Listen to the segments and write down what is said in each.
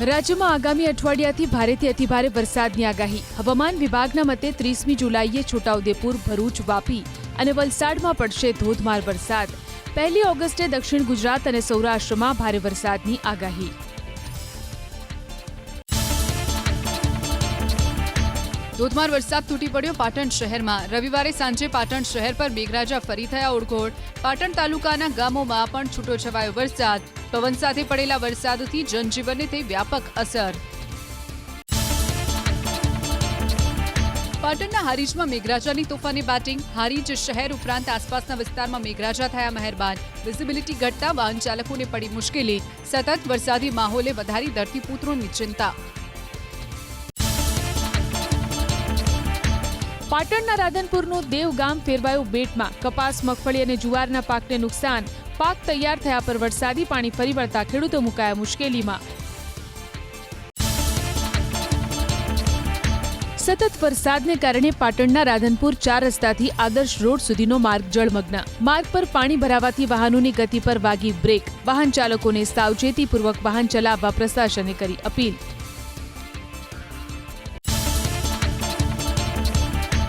રાજ્યમાં આગામી અઠવાડિયાથી ભારેથી અતિભારે વરસાદની આગાહી. હવામાન વિભાગના મતે 30મી જુલાઈએ છોટાઉદેપુર, ભરૂચ, વાપી અને વલસાડમાં પડશે ધોધમાર વરસાદ. 1 ઓગસ્ટે દક્ષિણ ગુજરાત અને સૌરાષ્ટ્રમાં ભારે વરસાદની આગાહી. ધોધમાર વરસાદ તૂટી પડ્યો પાટણ શહેરમાં. રવિવારે સાંજે પાટણ શહેર પર મેઘરાજા ફરી થયા ઓળઘોળ. પાટણ તાલુકાના ગામોમાં પણ છૂટોછવાયો વરસાદ. પવન સાથે પડેલા વરસાદથી જનજીવનને થઈ વ્યાપક અસર. પાટણના હારીજમાં મેઘરાજાની તોફાની બેટિંગ. હારીજ શહેર ઉપરાંત આસપાસના વિસ્તારમાં મેઘરાજા થયા મહેરબાન. વિઝિબિલિટી ઘટતા વાહન ચાલકોને પડી મુશ્કેલી. સતત વરસાદી માહોલે વધારી ધરતીપુત્રોની ચિંતા. પાટણના રાધનપુરનું દેવ ગામ ફેરવાયું બેટમાં. કપાસ, મગફળી અને જુવારના પાકને નુકસાન. પાક તૈયાર થયા પર વરસાદી પાણી ફરી વળતા ખેડૂતો મુકાયા મુશ્કેલીમાં. સતત વરસાદને કારણે પાટણના રાધનપુર 4 રસ્તાથી આદર્શ રોડ સુધીનો માર્ગ જળમગ્ન. માર્ગ પર પાણી ભરાવાથી વાહનોની ગતિ પર વાગી બ્રેક. વાહન ચાલકોને સાવચેતીપૂર્વક વાહન ચલાવવા પ્રશાસને કરી અપીલ.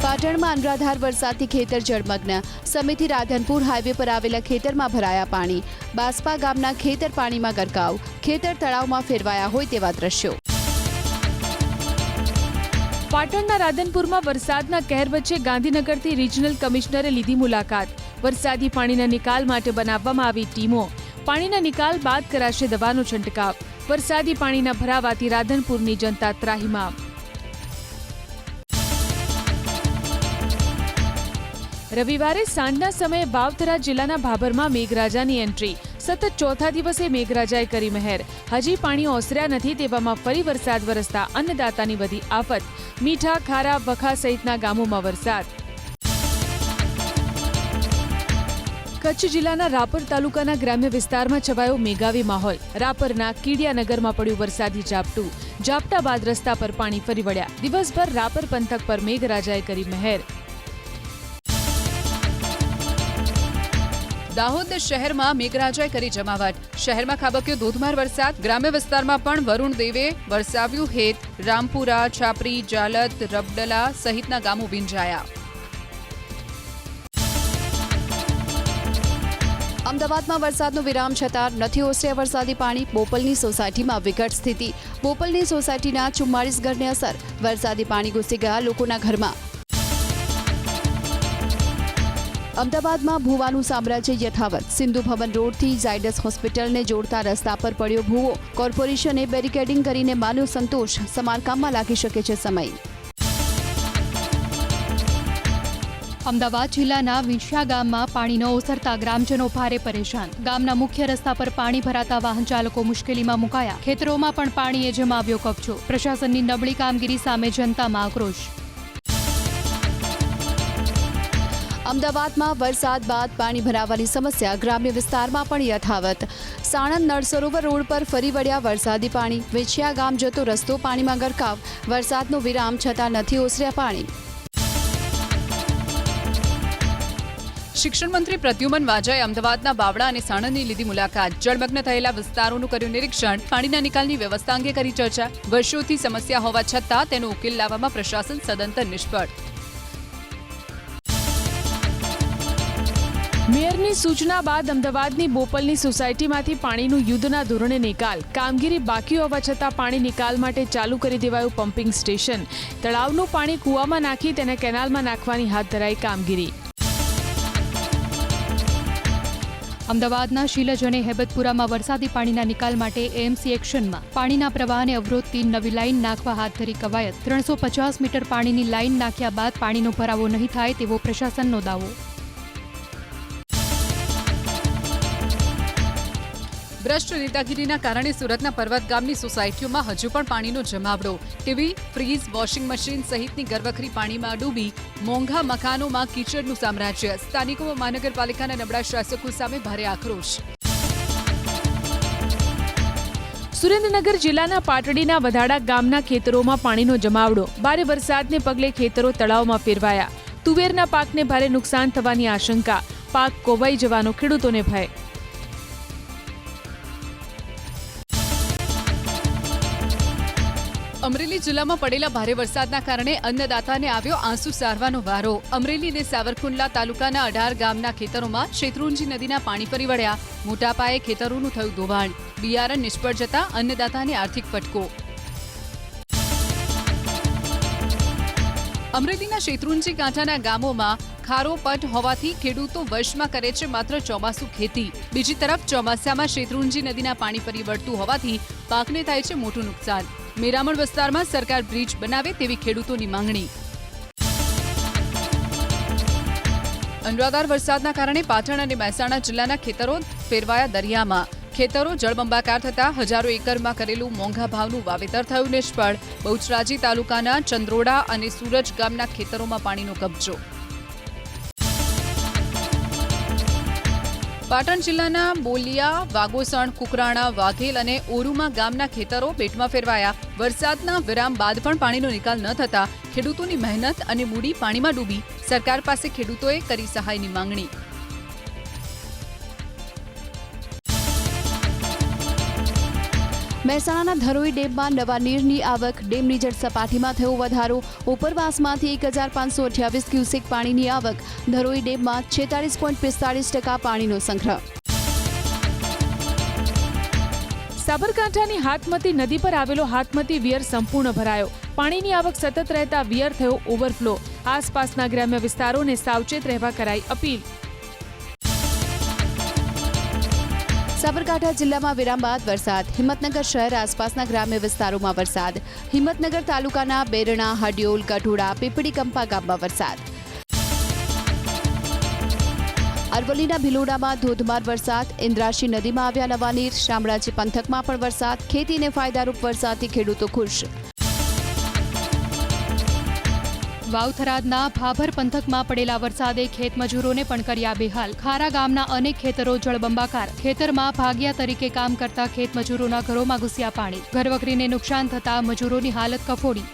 પાટણમાં અનરાધાર વરસાદથી ખેતર જળમગ્ન. સમિતિ રાધનપુર હાઈવે પર આવેલા ખેતરમાં ભરાયા પાણી. બાસ્પા ગામના ખેતર પાણીમાં ગરકાવ. ખેતર તળાવમાં ફેરવાયા હોય તેવા દ્રશ્યો. પાટણના રાધનપુરમાં વરસાદના કહેર વચ્ચે ગાંધીનગરથી રિજનલ કમિશનરે લીધી મુલાકાત. વરસાદી પાણીના નિકાલ માટે બનાવવામાં આવી ટીમો. પાણીના નિકાલ બાદ કરાશે દવાનો છંટકાવ. વરસાદી પાણીના ભરાવાથી રાધનપુરની જનતા ત્રાહિમામ. રવિવારે સાંજના સમયે વાવથરા જિલ્લાના ભાભરમાં મેઘરાજાની એન્ટ્રી. સતત ચોથા દિવસે મેઘરાજાએ કરી મહેર. હજી પાણી ઓસર્યા નથી તેવામાં ફરી વરસાદ વરસતા અન્નદાતાની વધી આફત. મીઠા, ખારા, વખા સહિતના ગામોમાં વરસાદ. કચ્છ જિલ્લાના રાપર તાલુકાના ગ્રામ્ય વિસ્તારમાં છવાયો મેઘાવી માહોલ. રાપરના કીડિયાનગરમાં પડ્યું વરસાદી ઝાપટું. ઝાપટા બાદ રસ્તા પર પાણી ફરી વળ્યા. દિવસભર રાપર પંથક પર મેઘરાજાએ કરી મહેર. દાહોદ શહેરમાં મેઘરાજાએ કરી જમાવટ. શહેરમાં ખાબક્યો ધોધમાર વરસાદ. ગ્રામ્ય વિસ્તારમાં પણ વરુણ દેવે વરસાવ્યું હેત. રામપુરા, છાપરી, જાલત, રબડલા સહિતના ગામો ભીંજાયા. અમદાવાદમાં વરસાદનો વિરામ છતાં નથી ઓસર્યા વરસાદી પાણી. બોપલની સોસાયટીમાં વિકટ સ્થિતિ. બોપલની સોસાયટીના 44 ઘરને અસર. વરસાદી પાણી ઘૂસી ગયા લોકોના ઘરમાં. અમદાવાદમાં ભૂવાનું સામ્રાજ્ય યથાવત. સિંધુ ભવન રોડથી ઝાયડસ હોસ્પિટલને જોડતા રસ્તા પર પડ્યો ભૂવો. કોર્પોરેશને બેરિકેડિંગ કરીને માન્યો સંતોષ. સમારકામમાં લાગી શકે છે સમય. અમદાવાદ જિલ્લાના વિંછિયા ગામમાં પાણી ન ઓસરતા ગ્રામજનો ભારે પરેશાન. ગામના મુખ્ય રસ્તા પર પાણી ભરાતા વાહન ચાલકો મુશ્કેલીમાં મુકાયા. ખેતરોમાં પણ પાણીએ જમાવ્યો કબજો. પ્રશાસનની નબળી કામગીરી સામે જનતામાં આક્રોશ. અમદાવાદમાં વરસાદ બાદ પાણી ભરાવાની સમસ્યા ગ્રામ્ય વિસ્તારમાં પણ યથાવત. સાણંદ નળ સરોવર રોડ પર ફરી વળ્યા વરસાદી પાણી. વિંછિયા ગામ જતો રસ્તો પાણીમાં ગરકાવ. વરસાદનો વિરામ છતાં નથી ઓસર્યા પાણી. શિક્ષણ મંત્રી પ્રદ્યુમન વાજાએ અમદાવાદના બાવળા અને સાણંદની લીધી મુલાકાત. જળમગ્ન થયેલા વિસ્તારોનું કર્યું નિરીક્ષણ. પાણીના નિકાલની વ્યવસ્થા અંગે કરી ચર્ચા. વર્ષોથી સમસ્યા હોવા છતાં તેનો ઉકેલ લાવવામાં પ્રશાસન સદંતર નિષ્ફળ. મેયરની સૂચના બાદ અમદાવાદની બોપલની સોસાયટીમાંથી પાણીનું યુદ્ધના ધોરણે નિકાલ. કામગીરી બાકી હોવા છતાં પાણી નિકાલ માટે ચાલુ કરી દેવાયું પમ્પિંગ સ્ટેશન. તળાવનું પાણી કૂવામાં નાખી તેને કેનાલમાં નાખવાની હાથ ધરાઈ કામગીરી. અમદાવાદના શીલજ અને હેબતપુરામાં વરસાદી પાણીના નિકાલ માટે એએમસી એક્શનમાં. પાણીના પ્રવાહને અવરોધતી નવી લાઇન નાખવા હાથ ધરી કવાયત. 350 મીટર પાણીની લાઇન નાખ્યા બાદ પાણીનો ભરાવો નહીં થાય તેવો પ્રશાસનનો દાવો. ભ્રષ્ટ નેતાગીરીના કારણે સુરતના પર્વત ગામની સોસાયટીઓમાં હજુ પણ પાણીનો જમાવડો. ટીવી, ફ્રીજ, વોશિંગ મશીન સહિતની ઘરવખરી પાણીમાં ડૂબી. મોંઘા મકાનોમાં કીચડનું સામ્રાજ્ય. સ્થાનિકોમાં મહાનગરપાલિકાના નબળા શાસકો સામે ભારે આક્રોશ. સુરેન્દ્રનગર જિલ્લાના પાટડીના વધાડા ગામના ખેતરોમાં પાણીનો જમાવડો. ભારે વરસાદને પગલે ખેતરો તળાવમાં ફેરવાયા. તુવેરના પાકને ભારે નુકસાન થવાની આશંકા. પાક કોવાઈ જવાનો ખેડૂતોને ભય. અમરેલી જિલ્લામાં પડેલા ભારે વરસાદના કારણે અન્નદાતાને આવ્યો આંસુ સારવાનો વારો. અમરેલી અને સાવરકુંડલા તાલુકાના 18 ગામના ખેતરોમાં શેત્રુંજી નદીના પાણી ફરી વળ્યા. મોટા પાયે ખેતરોનું થયું ધોવાણ. બિયારણ નિષ્ફળ જતા અન્નદાતાને આર્થિક ફટકો. અમરેલીના શેત્રુંજી કાંઠાના ગામોમાં ખારો પટ હોવાથી ખેડૂતો વર્ષમાં કરે છે માત્ર ચોમાસુ ખેતી. બીજી તરફ ચોમાસામાં શેત્રુંજી નદીના પાણી ફરી વળતું હોવાથી પાકને થાય છે મોટું નુકસાન. મેરામણ વિસ્તારમાં સરકાર બ્રિજ બનાવે તેવી ખેડૂતોની માંગણી. અનરાધાર વરસાદના કારણે પાટણ અને મહેસાણા જિલ્લાના ખેતરો ફેરવાયા દરિયામાં. ખેતરો જળબંબાકાર થતા હજારો એકરમાં કરેલું મોંઘા ભાવનું વાવેતર થયું નિષ્ફળ. બહુચરાજી તાલુકાના ચંદ્રોડા અને સુરજ ગામના ખેતરોમાં પાણીનો કબજો. પાટણ જિલ્લાના બોલિયા, વાગોસણ, કુકરાણા, વાઘેલ અને ઓરુમા ગામના ખેતરો બેટમાં ફેરવાયા. વરસાદના વિરામ બાદ પણ પાણીનો નિકાલ ન થતા ખેડૂતોની મહેનત અને મૂડી પાણીમાં ડૂબી. સરકાર પાસે ખેડૂતોએ કરી સહાયની માંગણી. મહેસાણાના ધરોઈ ડેમમાં નવા નીરની આવક. ડેમની જળ સપાટીમાં થયો વધારો. ઉપરવાસમાંથી 1528 ક્યુસેક પાણીની આવક. ધરોઈ ડેમમાં 46.45% પાણીનો સંગ્રહ. સાબરકાંઠાની હાથમતી નદી પર આવેલો હાથમતી વિયર સંપૂર્ણ ભરાયો. પાણીની આવક સતત રહેતા વિયર થયો ઓવરફ્લો. આસપાસના ગ્રામ્ય વિસ્તારોને સાવચેત રહેવા કરાઈ અપીલ. સાબરકાંઠા જિલ્લામાં વિરામ બાદ વરસાદ. હિંમતનગર શહેર આસપાસના ગ્રામ્ય વિસ્તારોમાં વરસાદ. હિંમતનગર તાલુકાના બેરણા, હડિયોલ, કઠોડા, પીપળી કંપા ગામમાં વરસાદ. અરવલ્લીના ભિલોડામાં ધોધમાર વરસાદ. ઇન્દ્રાશી નદીમાં આવ્યા નવા નીર. શામળાજી પંથકમાં પણ વરસાદ. ખેતીને ફાયદારૂપ વરસાદથી ખેડૂતો ખુશ. વાવથરાદના ભાભર પંથકમાં પડેલા વરસાદે ખેતમજૂરોને પણ કર્યા બેહાલ. ખારા ગામના અનેક ખેતરો જળબંબાકાર. ખેતરમાં ભાગિયા તરીકે કામ કરતા ખેતમજૂરોના ઘરોમાં ઘૂસ્યા પાણી. ઘરવકરીને નુકસાન થતા મજૂરોની હાલત કફોડી.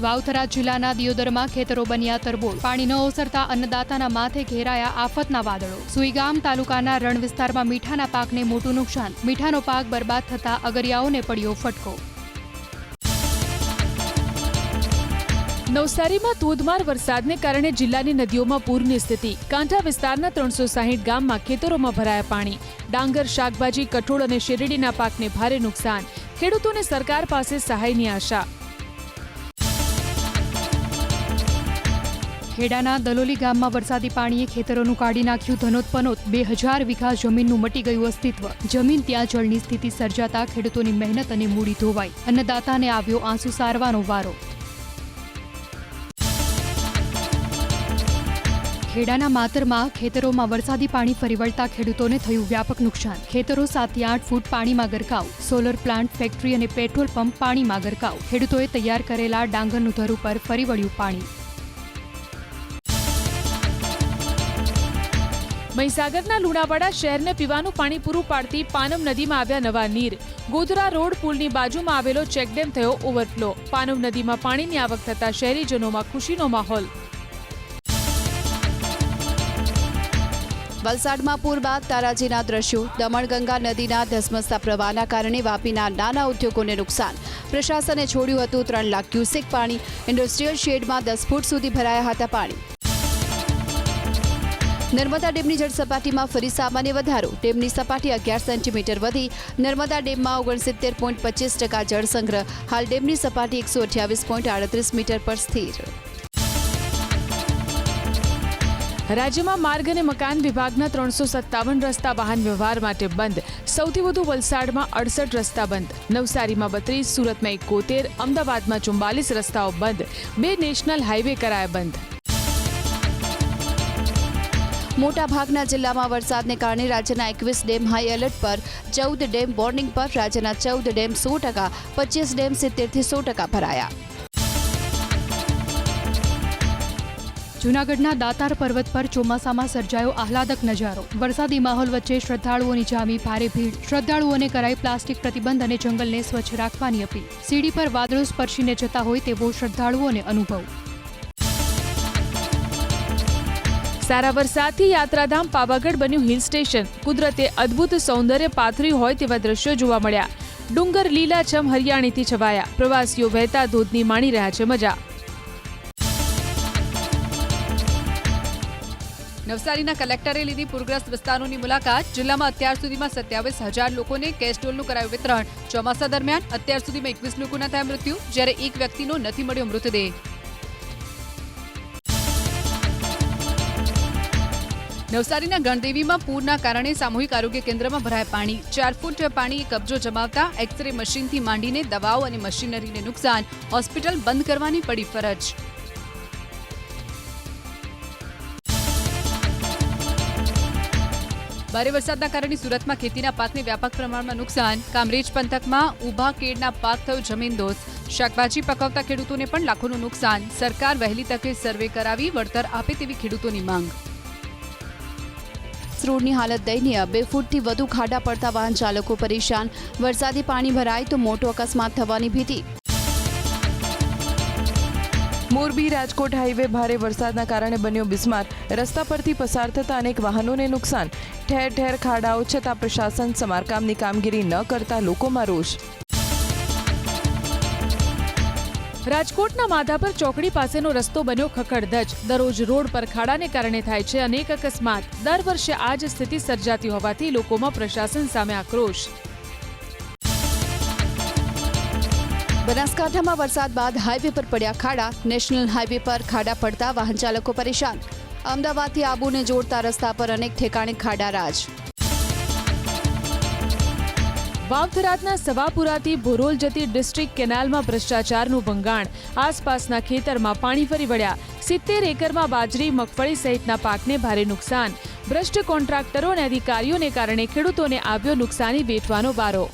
વાવથરા જિલ્લાના દિયોદરમાં ખેતરો બન્યા તરબોળ. પાણી ન ઓસરતા અન્નદાતાના માથે ઘેરાયા આફતના વાદળો. સુઈગામ તાલુકાના રણ વિસ્તારમાં મીઠાના પાકને મોટું નુકસાન. મીઠાનો પાક બરબાદ થતા અગરિયાઓને પડ્યો ફટકો. નવસારીમાં ધોધમાર વરસાદને કારણે જિલ્લાની નદીઓમાં પૂરની સ્થિતિ. કાંઠા વિસ્તારના 360 ગામમાં ખેતરોમાં ભરાયા પાણી. ડાંગર, શાકભાજી, કઠોળ અને શેરડીના પાકને ભારે નુકસાન. ખેડૂતોને સરકાર પાસે સહાયની આશા. ખેડાના દલોલી ગામમાં વરસાદી પાણીએ ખેતરોનું કાઢી નાખ્યું ધનોતપનોત. 2000 વીઘા જમીનનું મટી ગયું અસ્તિત્વ. જમીન ત્યાં જળની સ્થિતિ સર્જાતા ખેડૂતોની મહેનત અને મૂડી ધોવાઈ. અન્નદાતાને આવ્યો આંસુ સારવાનો વારો. ખેડાના માતરમાં ખેતરોમાં વરસાદી પાણી ફરી વળતા ખેડૂતોને થયું વ્યાપક નુકસાન. ખેતરો 7 થી 8 ફૂટ પાણીમાં ગરકાવ. સોલર પ્લાન્ટ, ફેક્ટરી અને પેટ્રોલ પંપ પાણીમાં ગરકાવ. ખેડૂતોએ તૈયાર કરેલા ડાંગરનું ધર ઉપર ફરી વળ્યું પાણી. મહીસાગરના લુણાવાડા શહેરને પીવાનું પાણી પૂરું પાડતી પાનમ નદીમાં આવ્યા નવા નીર. ગોધરા રોડ પુલની બાજુમાં આવેલો ચેકડેમ થયો ઓવરફ્લો. પાનમ નદીમાં પાણીની આવક થતા શહેરીજનોમાં ખુશીનો માહોલ. વલસાડમાં પૂર બાદ તારાજીના દ્રશ્યો. દમણગંગા નદીના ધસમસતા પ્રવાહના કારણે વાપીના નાના ઉદ્યોગોને નુકસાન. પ્રશાસને છોડ્યું હતું 3 લાખ ક્યુસેક પાણી. ઇન્ડસ્ટ્રીયલ શેડમાં 10 ફૂટ સુધી ભરાયા હતા પાણી. નર્મદા ડેમની જળ સપાટીમાં ફરી સામાન્ય વધારો. ડેમની સપાટી 11 સેન્ટીમીટર વધી. નર્મદા ડેમમાં 69.25% જળ સંગ્રહ. હાલ ડેમની સપાટી 128.38 મીટર પર સ્થિર. રાજ્યમાં માર્ગ અને મકાન વિભાગના 357 રસ્તા વાહન વ્યવહાર માટે બંધ. સૌથી વધુ વલસાડમાં 68 રસ્તા બંધ. નવસારીમાં 32, સુરતમાં 71, અમદાવાદમાં 44 રસ્તાઓ બંધ. 2 નેશનલ હાઈવે કરાયા બંધ. મોટા ભાગના જિલ્લામાં વરસાદને કારણે રાજ્યના 21 ડેમ હાઈ એલર્ટ પર. 14 ડેમ વોર્નિંગ પર. રાજ્યના 14 ડેમ 100%, 25 ડેમ 70 થી 100% ભરાયા. જૂનાગઢના દાતાર પર્વત પર ચોમાસામાં સર્જાયો આહલાદક નજારો. વરસાદી માહોલ વચ્ચે શ્રદ્ધાળુઓની જામી ભારે ભીડ. શ્રદ્ધાળુઓને કરાઈ પ્લાસ્ટિક પ્રતિબંધ અને જંગલને સ્વચ્છ રાખવાની અપીલ. સીડી પર વાદળો સ્પર્શીને જતા હોય તેવો શ્રદ્ધાળુઓને અનુભવ. સારા વરસાદથી યાત્રાધામ પાવાગઢ બન્યું હિલ સ્ટેશન. કુદરતે અદ્ભુત સૌંદર્ય પાથર્યું હોય તેવા દ્રશ્યો જોવા મળ્યા. ડુંગર લીલાછમ હરિયાળીથી છવાયા. પ્રવાસીઓ વહેતા ધોધની માણી રહ્યા છે મજા. નવસારીના કલેક્ટરે લીધી પૂરગ્રસ્ત વિસ્તારોની મુલાકાત. જિલ્લામાં અત્યાર સુધીમાં 27,000 લોકોને કેશ ડોલનું કરાયું વિતરણ. ચોમાસા દરમિયાન અત્યાર સુધીમાં 21 લોકોના થયા મૃત્યુ, જ્યારે એક વ્યક્તિનો નથી મળ્યો મૃતદેહ. નવસારીના ગણદેવીમાં પૂરના કારણે સામૂહિક આરોગ્ય કેન્દ્રમાં ભરાયા પાણી. 4 ફૂટ પાણીએ કબજો જમાવતા એક્સરે મશીનથી માંડીને દવાઓ અને મશીનરીને નુકસાન. હોસ્પિટલ બંધ કરવાની પડી ફરજ. ભારે વરસાદના કારણે સુરતમાં ખેતીના પાકને વ્યાપક પ્રમાણમાં નુકસાન. કામરેજ પંથકમાં ઊભા કેળના પાક થયો જમીનદોસ્ત. શાકભાજી પકવતા ખેડૂતોને પણ લાખોનું નુકસાન. સરકાર વહેલી તકે સર્વે કરાવી વળતર આપે તેવી ખેડૂતોની માંગ. રોડની હાલત દયનીય. 2 ફૂટથી વધુ ખાડા પડતા વાહન ચાલકો પરેશાન. વરસાદી પાણી ભરાય તો મોટો અકસ્માત થવાની ભીતિ. મોરબી રાજકોટ હાઈવે ભારે વરસાદના કારણે બન્યો બિસ્માર. રસ્તા પરથી પસાર થતા અનેક વાહનોને નુકસાન. ઠેર ઠેર ખાડાઓ છતાં પ્રશાસન સમારકામની કામગીરી ન કરતા લોકોમાં રોષ. રાજકોટના માધાપર ચોકડી પાસેનો રસ્તો બન્યો ખખડધજ. દરરોજ રોડ પર ખાડાને કારણે થાય છે અનેક અકસ્માત. દર વર્ષે આ જ સ્થિતિ સર્જાતી હોવાથી લોકોમાં પ્રશાસન સામે આક્રોશ. બનાસકાંઠામાં વરસાદ બાદ હાઈવે પર પડ્યા ખાડા. નેશનલ હાઈવે પર ખાડા પડતા વાહન ચાલકો પરેશાન. અમદાવાદથી આબુને જોડતા રસ્તા પર અનેક ઠેકાણે ખાડા રાજ. વાવથરાદના સવાપુરાથી ભોરોલ જતી ડિસ્ટ્રિક્ટ કેનાલમાં ભ્રષ્ટાચારનું ભંગાણ. આસપાસના ખેતરમાં પાણી ફરી વળ્યા. 70 એકરમાં બાજરી, મગફળી સહિતના પાકને ભારે નુકસાન. ભ્રષ્ટ કોન્ટ્રાક્ટરો અને અધિકારીઓને કારણે ખેડૂતોને આવ્યો નુકસાની વેઠવાનો વારો.